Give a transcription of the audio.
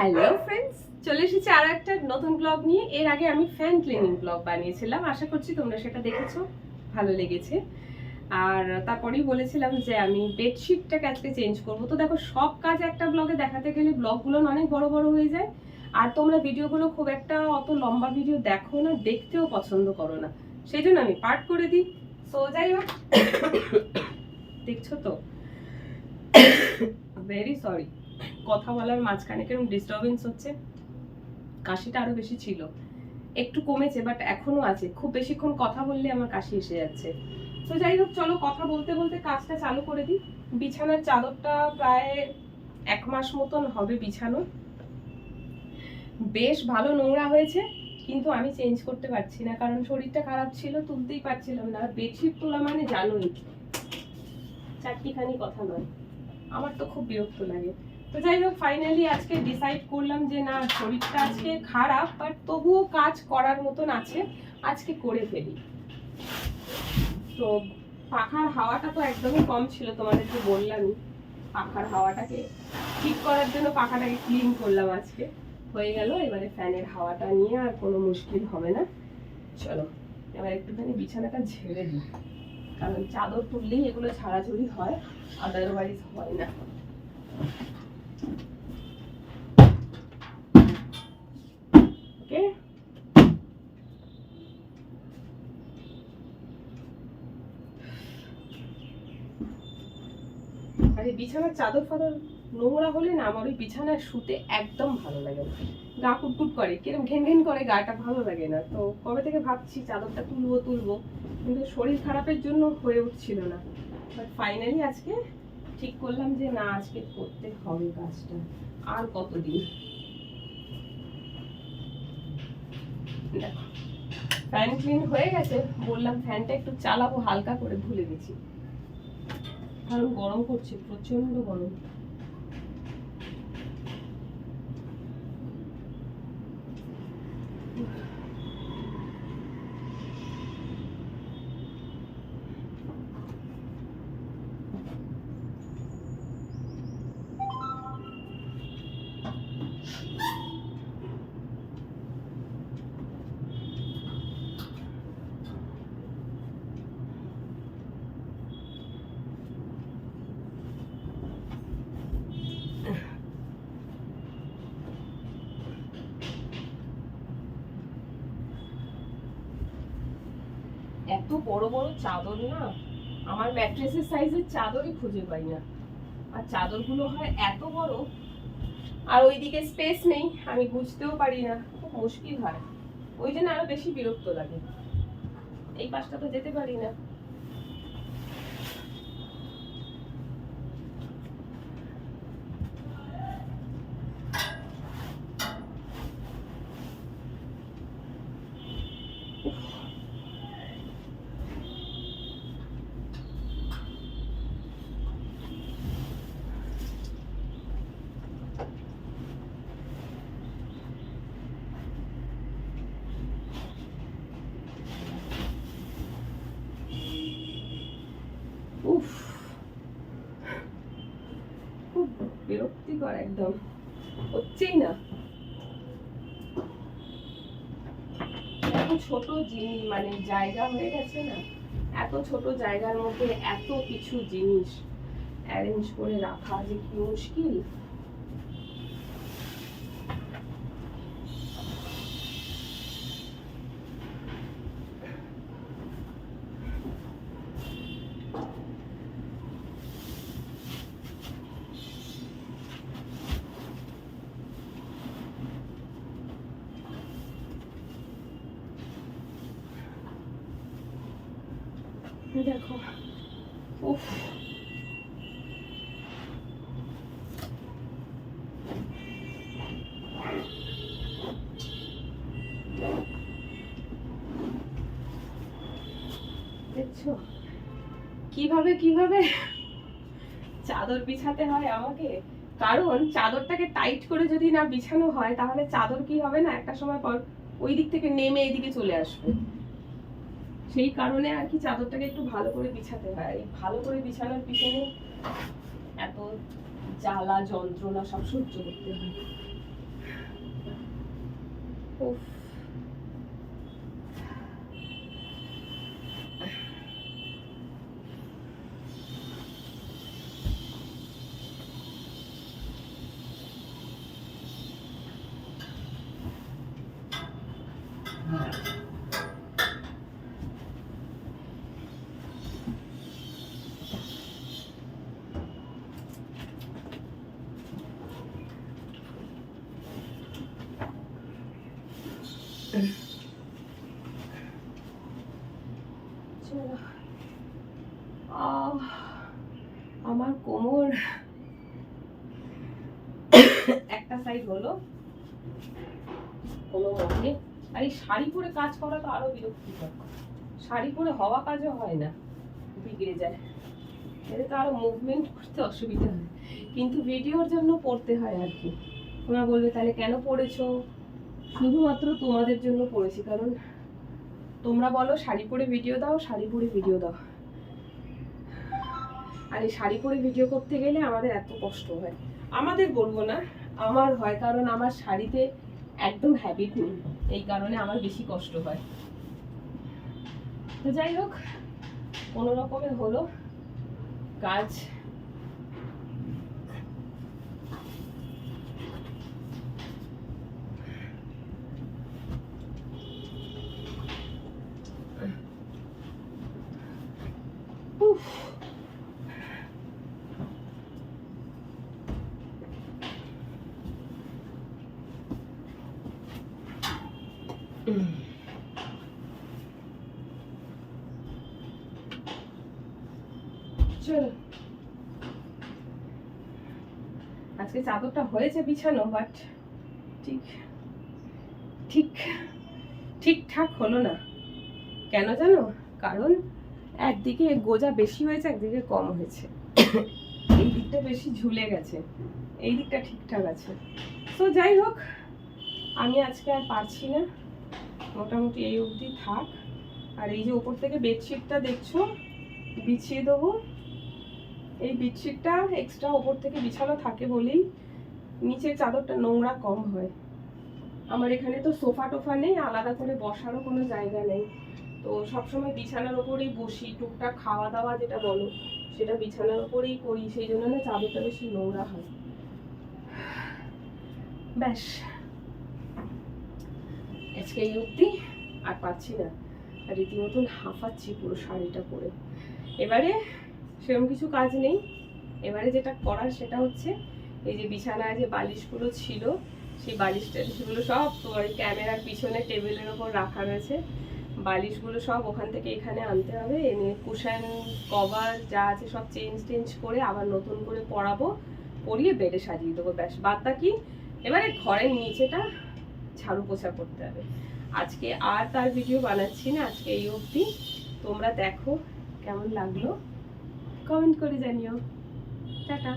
Hello friends, চলে এসেছি আরো একটা নতুন ব্লগ নিয়ে। এর আগে আমি ফ্যান ক্লিনিং ব্লগ বানিয়েছিলাম, আশা করছি তোমরা সেটা দেখেছো, ভালো লেগেছে। আর তারপরেই বলেছিলাম যে আমি বেডশিটটাকে আজকে চেঞ্জ করবো। তো দেখো, সব কাজ একটা ব্লগে দেখাতে গেলে ব্লগগুলো অনেক বড় বড় হয়ে যায়, আর তোমরা ভিডিওগুলো খুব একটা অত লম্বা ভিডিও দেখো না, দেখতেও পছন্দ করো না, সেই জন্য আমি পার্ট করে দিই। সো যাই হোক, দেখছো তো, ভেরি সরি, কথা বলার মাঝখানে কিরকম ডিস্টারবেন্স হচ্ছে। কাশিটা আরো বেশি ছিল, একটু কমেছে বাট এখনো আছে। খুব বেশিক্ষণ কথা বললে আমার কাশি এসে যাচ্ছে। তো যাই হোক, চলো কথা বলতে বলতে কাজটা চালু করে দিই। বিছানার চাদরটা প্রায় 1 মাস মতন হবে বিছানো, বেশ ভালো নোংরা হয়েছে, কিন্তু আমি চেঞ্জ করতে পারছি না, কারণ শরীরটা খারাপ ছিল, তুলতেই পারছিলাম না। আর বেডশিট তোলা মানে জানোই, চারটিখানি কথা নয়, আমার তো খুব বিরক্ত লাগে। তো যাই হোক, ফাইনালি আজকে ডিসাইড করলাম যে না, শরীরটা আজকে খারাপ বাট তবুও কাজ করার মতন আছে, আজকে করে ফেলি। তো পাখার হাওয়াটা তো একদমই কম ছিল, তোমাদেরকে বললামই। পাখার হাওয়াটাকে ঠিক করার জন্য পাখাটাকে ক্লিন করলাম আজকে, হয়ে গেল। এবারে ফ্যানের হাওয়াটা নিয়ে আর কোনো মুশকিল হবে না। চলো এবার একটুখানি বিছানাটা ঝেড়ে দিই, কারণ চাদর তুললেই এগুলো ছাড়াছড়ি হয়, আদারওয়াইজ হয় না। ওকে, আর এই বিছানার চাদর ফাদর নোংরা হলে না, আমার ওই বিছানায় শুতে একদম ভালো লাগে না, গা কুটকুট করে, কিরকম ঘেন ঘেন করে, গাটা ভালো লাগে না। তো কবে থেকে ভাবছি চাদরটা তুলবো, কিন্তু শরীর খারাপের জন্য হয়ে উঠছিল না। বাট ফাইনালি আজকে ঠিক করলাম যে না, আজকে করতে হবে কাজটা। আর কতদিন। দেখো, ফ্যান ক্লিন হয়ে গেছে, বললাম ফ্যানটা একটু চালাবো, হালকা করে ভুলে গেছি, কারণ গরম করছে, প্রচন্ড গরম। এত বড় বড় চাদর না, আমার ম্যাট্রেসের সাইজের চাদরই খুঁজে পাই না। আর চাদরগুলো হয় এত বড়, আর ওইদিকে স্পেস নেই, আমি বুঝতেও পারি না, খুব মুশকিল হয়। ওই জন্য আরো বেশি বিরক্ত লাগে, এই পাশটা তো যেতে পারি না। উফ, খুব বিরক্তিকর, একদম হচ্ছেই না। এত ছোট মানে জায়গা হয়ে গেছে না, এত ছোট জায়গার মধ্যে এত কিছু জিনিস অ্যারেঞ্জ করে রাখা যে কি মুশকিল। দেখো, উফ, দেখছো কিভাবে কিভাবে চাদর বিছাতে হয় আমাকে। কারণ চাদরটাকে টাইট করে যদি না বিছানো হয়, তাহলে চাদর কি হবে না, একটা সময় পর ওই দিক থেকে নেমে এইদিকে চলে আসবে। সেই কারণে আর কি চাদরটাকে একটু ভালো করে বিছাতে হয়। এই ভালো করে বিছানোর পিছনে এত জ্বালা যন্ত্রণা সব সহ্য করতে হয়। উফ, চলো। আমার কোমর একটা সাইড হলো কোনো মতে। আর এই শাড়ি পরে কাজ করা তো আরো বিরক্তিকর। শাড়ি পরে হওয়া কাজও হয় না, বিগড়ে যায়। এতে তো আরো মুভমেন্ট করতে অসুবিধা হয়, কিন্তু ভিডিওর জন্য পড়তে হয় আর কি। তোমরা বলবে তাহলে কেন পড়েছো? শুধুমাত্র তোমাদের জন্য পড়েছি, কারণ তোমরা বলো শাড়ি পরে ভিডিও দাও, শাড়ি পরে ভিডিও দাও। আর এই শাড়ি পরে ভিডিও করতে গেলে আমাদের এত কষ্ট হয়। আমাদের বলবো না, আমার হয়, কারণ আমার শাড়িতে একদম হ্যাবিট নেই, এই কারণে আমার বেশি কষ্ট হয়। তো যাই হোক, কোনো রকমের হলো কাজ। উফ, চলো। আজকে চাদরটা হয়েছে বিছানো, বাট ঠিক ঠিক ঠিকঠাক হলো না। কেন জানো? কারণ একদিকে গোজা বেশি হয়েছে, একদিকে কম হয়েছে। এই দিকটা বেশি ঝুলে গেছে, এই দিকটা ঠিকঠাক আছে। তো যাই হোক, আমি আজকে আর পারছি না, মোটামুটি এই অবধি থাক। আর এই যে ওপর থেকে বেডশিটটা দেখছো বিছিয়ে দেবো, এই বেডশিটটা এক্সট্রা ওপর থেকে বিছানো থাকে বলেই নিচের চাদরটা নোংরা কম হয়। আমার এখানে তো সোফা টোফা নেই, আলাদা করে বসারও কোনো জায়গা নেই, তো সবসময় বিছানার ওপরেই বসি। টুকটাক খাওয়া দাওয়া যেটা বলো সেটা বিছানার ওপরেই করি, সেই জন্য না চাদরটা বেশি নোংরা হয়। ব্যাস, আজকে এই অবধি, আর পাচ্ছি না। আর রীতিমতন হাঁফাচ্ছি পুরো শাড়িটা পরে। এবারে সেরকম কিছু কাজ নেই, এবারে যেটা করার সেটা হচ্ছে এই যে বিছানায় যে বালিশগুলো ছিল, সেই বালিশ টালিশগুলো সব তোমার ক্যামেরার পিছনে টেবিলের ওপর রাখা রয়েছে। বালিশগুলো সব ওখান থেকে এখানে আনতে হবে, এনে কুশন কভার যা আছে সব চেঞ্জ করে আবার নতুন করে পরাবো, পরিয়ে বেডে সাজিয়ে দেবো। ব্যাস, বাদ বাকি এবারে ঘরের নিচেটা ঝাড়ু পোছা করতে হবে। আজকে আর তার ভিডিও বানাচ্ছি না, আজকে এই অবধি। তোমরা দেখো কেমন লাগলো, কমেন্ট করে জানিও। টাটা।